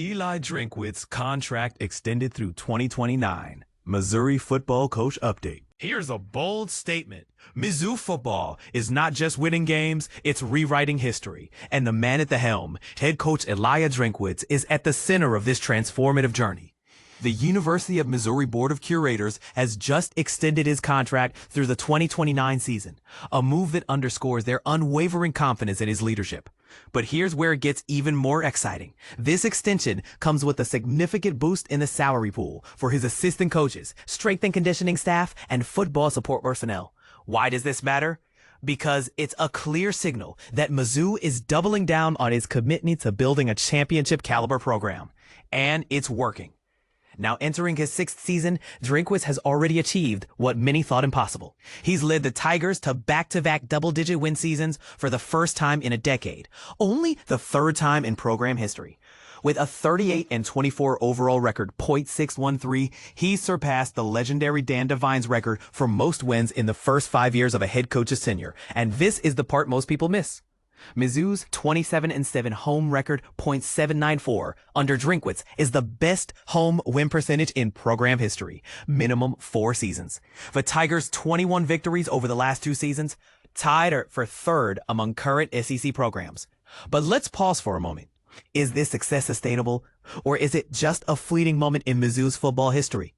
Eli Drinkwitz contract extended through 2029. Missouri football coach update. Here's a bold statement. Mizzou football is not just winning games, it's rewriting history. And the man at the helm, head coach Eli Drinkwitz, is at the center of this transformative journey. The University of Missouri Board of Curators has just extended his contract through the 2029 season, a move that underscores their unwavering confidence in his leadership. But here's where it gets even more exciting. This extension comes with a significant boost in the salary pool for his assistant coaches, strength and conditioning staff, and football support personnel. Why does this matter? Because it's a clear signal that Mizzou is doubling down on its commitment to building a championship caliber program. And it's working. Now entering his sixth season, Drinkwitz has already achieved what many thought impossible. He's led the Tigers to back-to-back double-digit win seasons for the first time in a decade, only the third time in program history. With a 38-24 overall record, .613, he surpassed the legendary Dan Devine's record for most wins in the first 5 years of a head coach's tenure. And this is the part most people miss. Mizzou's 27-7 home record, .794, under Drinkwitz, is the best home win percentage in program history, minimum 4 seasons. The Tigers' 21 victories over the last 2 seasons, tied for third among current SEC programs. But let's pause for a moment. Is this success sustainable, or is it just a fleeting moment in Mizzou's football history?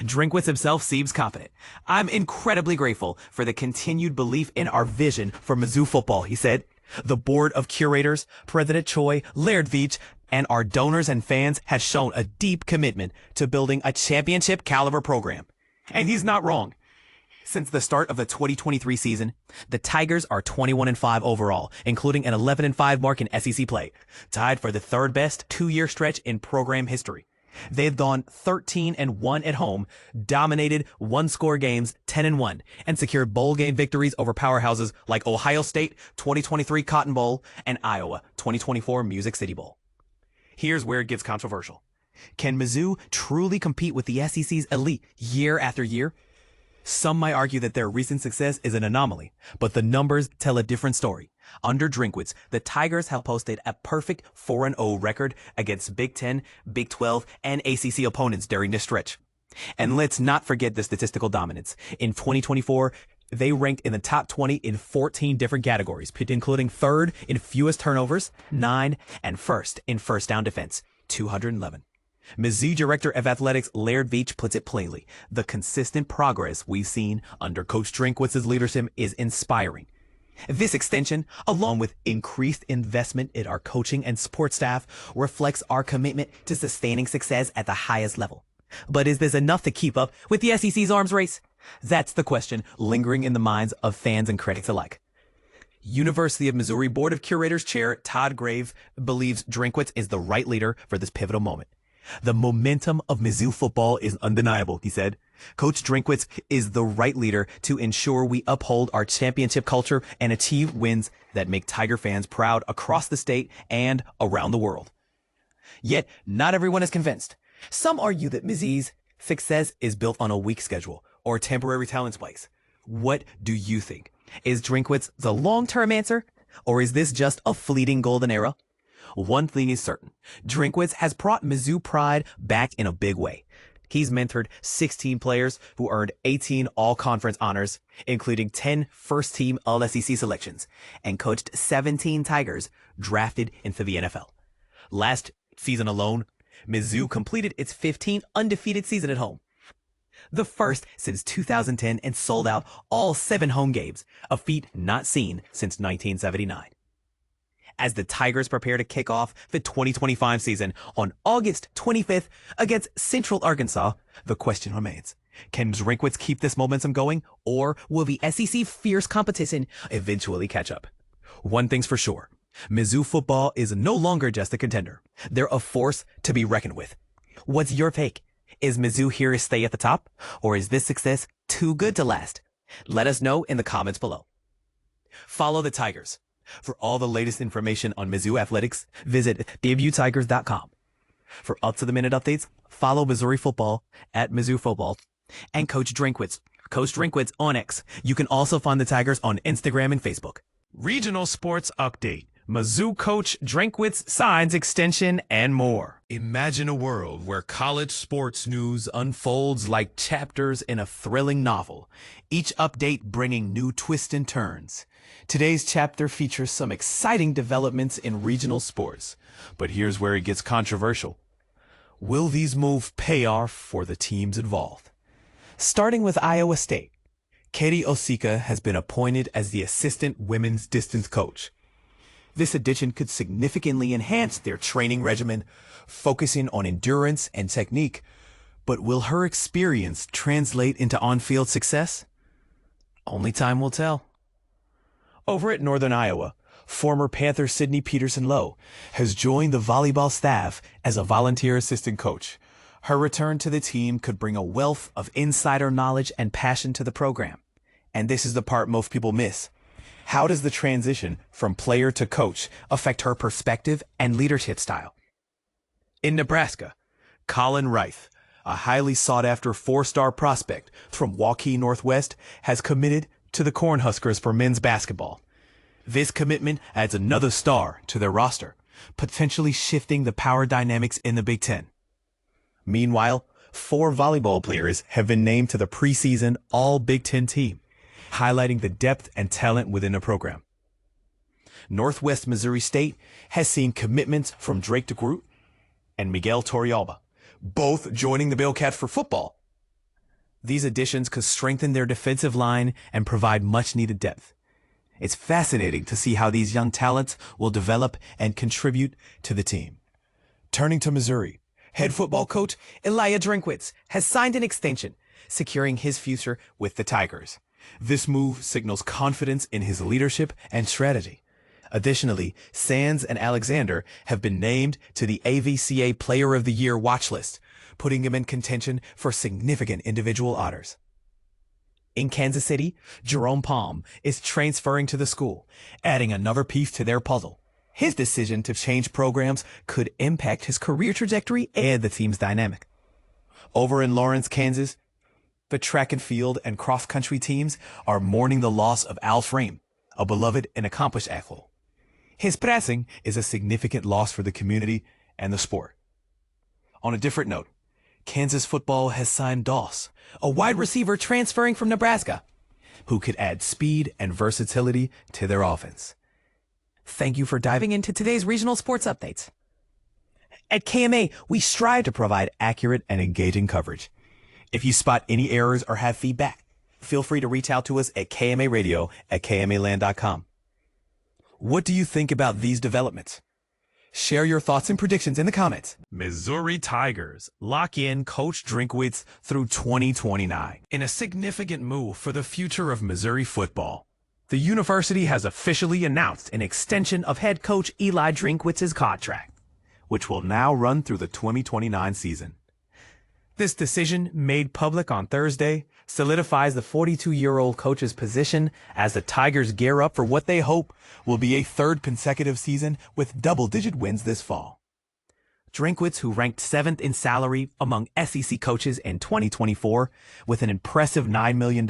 Drinkwitz himself seems confident. "I'm incredibly grateful for the continued belief in our vision for Mizzou football," he said. "The board of curators, President Choi, Laird Veatch, and our donors and fans have shown a deep commitment to building a championship caliber program." And he's not wrong. Since the start of the 2023 season, the Tigers are 21-5 overall, including an 11-5 mark in SEC play, tied for the third best 2-year stretch in program history. They've gone 13-1 at home, dominated one-score games 10-1, and secured bowl game victories over powerhouses like Ohio State 2023 Cotton Bowl and Iowa 2024 Music City Bowl. Here's where it gets controversial. Can Mizzou truly compete with the SEC's elite year after year? Some might argue that their recent success is an anomaly, but the numbers tell a different story. Under Drinkwitz, the Tigers have posted a perfect 4-0 record against Big Ten, Big 12, and ACC opponents during this stretch. And let's not forget the statistical dominance. In 2024, they ranked in the top 20 in 14 different categories, including third in fewest turnovers, 9, and first in first down defense, 211. Mizzou Director of Athletics Laird Veatch puts it plainly. The consistent progress we've seen under Coach Drinkwitz's leadership is inspiring. This extension, along with increased investment in our coaching and support staff, reflects our commitment to sustaining success at the highest level. But is this enough to keep up with the SEC's arms race? That's the question lingering in the minds of fans and critics alike. University of Missouri Board of Curators Chair Todd Grave believes Drinkwitz is the right leader for this pivotal moment. "The momentum of Mizzou football is undeniable," he said. "Coach Drinkwitz is the right leader to ensure we uphold our championship culture and achieve wins that make Tiger fans proud across the state and around the world." Yet, not everyone is convinced. Some argue that Mizzou's success is built on a weak schedule or temporary talent spikes. What do you think? Is Drinkwitz the long-term answer, or is this just a fleeting golden era? One thing is certain. Drinkwitz has brought Mizzou pride back in a big way. He's mentored 16 players who earned 18 all-conference honors, including 10 first-team All-SEC selections, and coached 17 Tigers drafted into the NFL. Last season alone, Mizzou completed its 15th undefeated season at home, the first since 2010, and sold out all 7 home games, a feat not seen since 1979. As the Tigers prepare to kick off the 2025 season on August 25th against Central Arkansas, the question remains, can Drinkwitz keep this momentum going, or will the SEC fierce competition eventually catch up? One thing's for sure, Mizzou football is no longer just a contender. They're a force to be reckoned with. What's your take? Is Mizzou here to stay at the top, or is this success too good to last? Let us know in the comments below. Follow the Tigers. For all the latest information on Mizzou athletics, visit DebuTigers.com. For up-to-the-minute updates, follow Missouri football at Mizzou Football and Coach Drinkwitz on X. You can also find the Tigers on Instagram and Facebook. Regional Sports Update. Mizzou coach Drinkwitz signs extension, and more. Imagine a world where college sports news unfolds like chapters in a thrilling novel, each update bringing new twists and turns. Today's chapter features some exciting developments in regional sports, but here's where it gets controversial. Will these moves pay off for the teams involved? Starting with Iowa State, Katie Osika has been appointed as the assistant women's distance coach. This addition could significantly enhance their training regimen, focusing on endurance and technique. But will her experience translate into on-field success? Only time will tell. Over at Northern Iowa, former Panther Sydney Peterson-Lowe has joined the volleyball staff as a volunteer assistant coach. Her return to the team could bring a wealth of insider knowledge and passion to the program. And this is the part most people miss. How does the transition from player to coach affect her perspective and leadership style? In Nebraska, Colin Reith, a highly sought-after four-star prospect from Waukee Northwest, has committed to the Cornhuskers for men's basketball. This commitment adds another star to their roster, potentially shifting the power dynamics in the Big Ten. Meanwhile, 4 volleyball players have been named to the preseason All-Big Ten team, highlighting the depth and talent within the program. Northwest Missouri State has seen commitments from Drake DeGroot and Miguel Torrealba, both joining the Bearcats for football. These additions could strengthen their defensive line and provide much-needed depth. It's fascinating to see how these young talents will develop and contribute to the team. Turning to Missouri, head football coach Eli Drinkwitz has signed an extension, securing his future with the Tigers. This move signals confidence in his leadership and strategy. Additionally, Sands and Alexander have been named to the AVCA Player of the Year watch list, putting him in contention for significant individual honors. In Kansas City, Jerome Palm is transferring to the school, adding another piece to their puzzle. His decision to change programs could impact his career trajectory and the team's dynamic. Over in Lawrence, Kansas, the track and field and cross-country teams are mourning the loss of Al Frame, a beloved and accomplished athlete. His passing is a significant loss for the community and the sport. On a different note, Kansas football has signed Doss, a wide receiver transferring from Nebraska, who could add speed and versatility to their offense. Thank you for diving into today's regional sports updates. At KMA, we strive to provide accurate and engaging coverage. If you spot any errors or have feedback, feel free to reach out to us at kmaradio@kmaland.com. What do you think about these developments? Share your thoughts and predictions in the comments. Missouri Tigers lock in Coach Drinkwitz through 2029 in a significant move for the future of Missouri football. The university has officially announced an extension of head coach Eli Drinkwitz's contract, which will now run through the 2029 season. This decision, made public on Thursday, solidifies the 42-year-old coach's position as the Tigers gear up for what they hope will be a third consecutive season with double-digit wins this fall. Drinkwitz, who ranked 7th in salary among SEC coaches in 2024 with an impressive $9 million,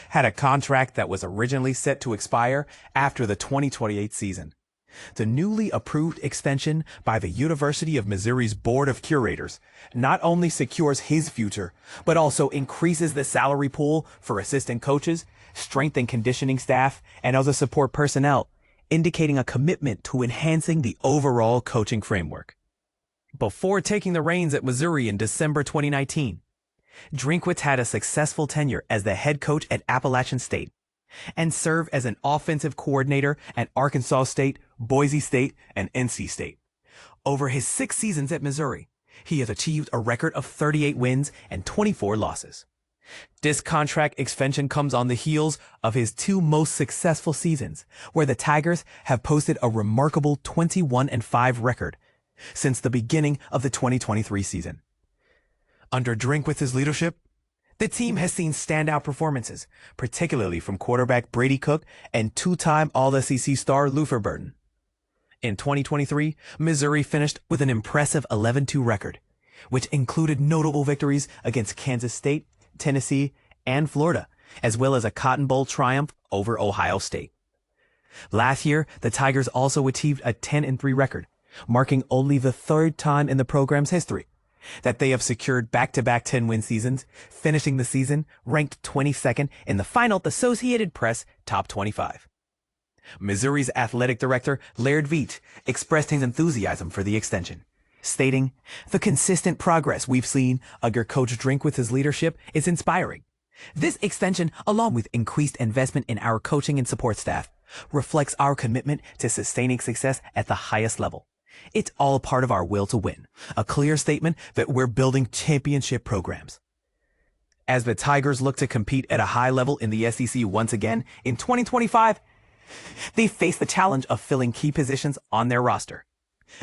had a contract that was originally set to expire after the 2028 season. The newly approved extension by the University of Missouri's Board of Curators not only secures his future, but also increases the salary pool for assistant coaches, strength and conditioning staff, and other support personnel, indicating a commitment to enhancing the overall coaching framework. Before taking the reins at Missouri in December 2019, Drinkwitz had a successful tenure as the head coach at Appalachian State and served as an offensive coordinator at Arkansas State, Boise State, and NC State. Over his 6 seasons at Missouri, he has achieved a record of 38 wins and 24 losses. This contract extension comes on the heels of his 2 most successful seasons, where the Tigers have posted a remarkable 21-5 record since the beginning of the 2023 season. Under Drinkwitz's leadership, the team has seen standout performances, particularly from quarterback Brady Cook and 2-time All-SEC star Luther Burden. In 2023, Missouri finished with an impressive 11-2 record, which included notable victories against Kansas State, Tennessee, and Florida, as well as a Cotton Bowl triumph over Ohio State. Last year, the Tigers also achieved a 10-3 record, marking only the third time in the program's history that they have secured back-to-back 10-win seasons, finishing the season ranked 22nd in the final Associated Press Top 25. Missouri's athletic director, Laird Veatch, expressed his enthusiasm for the extension, stating, "The consistent progress we've seen under Coach Drinkwitz's leadership is inspiring. This extension, along with increased investment in our coaching and support staff, reflects our commitment to sustaining success at the highest level. It's all part of our will to win, a clear statement that we're building championship programs." As the Tigers look to compete at a high level in the SEC once again in 2025, they face the challenge of filling key positions on their roster.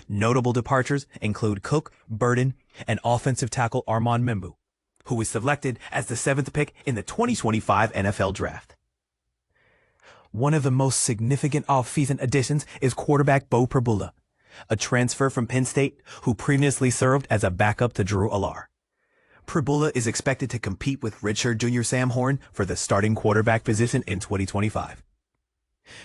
Notable departures include Cook, Burden, and offensive tackle Armand Membu, who was selected as the 7th pick in the 2025 NFL Draft. One of the most significant off-season additions is quarterback Bo Pribula, a transfer from Penn State who previously served as a backup to Drew Allar. Pribula is expected to compete with redshirt junior Sam Horn for the starting quarterback position in 2025.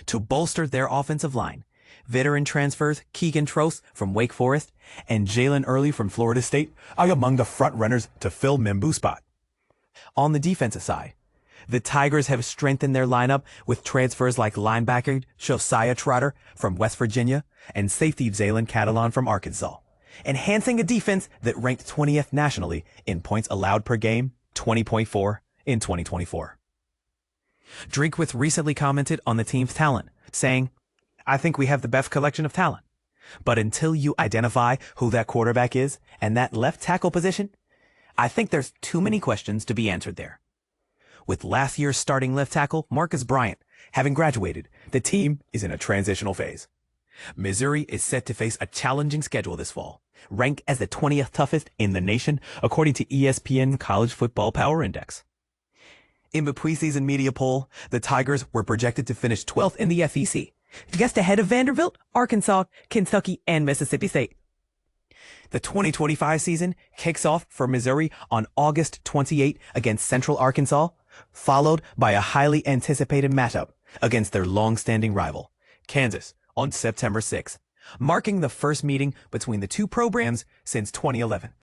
To bolster their offensive line, veteran transfers Keegan Trost from Wake Forest and Jalen Early from Florida State are among the front-runners to fill Membu's spot. On the defensive side, the Tigers have strengthened their lineup with transfers like linebacker Josiah Trotter from West Virginia and safety Zaylen Catalon from Arkansas, enhancing a defense that ranked 20th nationally in points allowed per game, 20.4 in 2024. Drinkwitz recently commented on the team's talent, saying, "I think we have the best collection of talent. But until you identify who that quarterback is and that left tackle position, I think there's too many questions to be answered there." With last year's starting left tackle, Marcus Bryant, having graduated, the team is in a transitional phase. Missouri is set to face a challenging schedule this fall, ranked as the 20th toughest in the nation, according to ESPN College Football Power Index. In the preseason media poll, the Tigers were projected to finish 12th in the SEC, just ahead of Vanderbilt, Arkansas, Kentucky, and Mississippi State. The 2025 season kicks off for Missouri on August 28 against Central Arkansas, followed by a highly anticipated matchup against their long-standing rival, Kansas, on September 6, marking the first meeting between the two programs since 2011.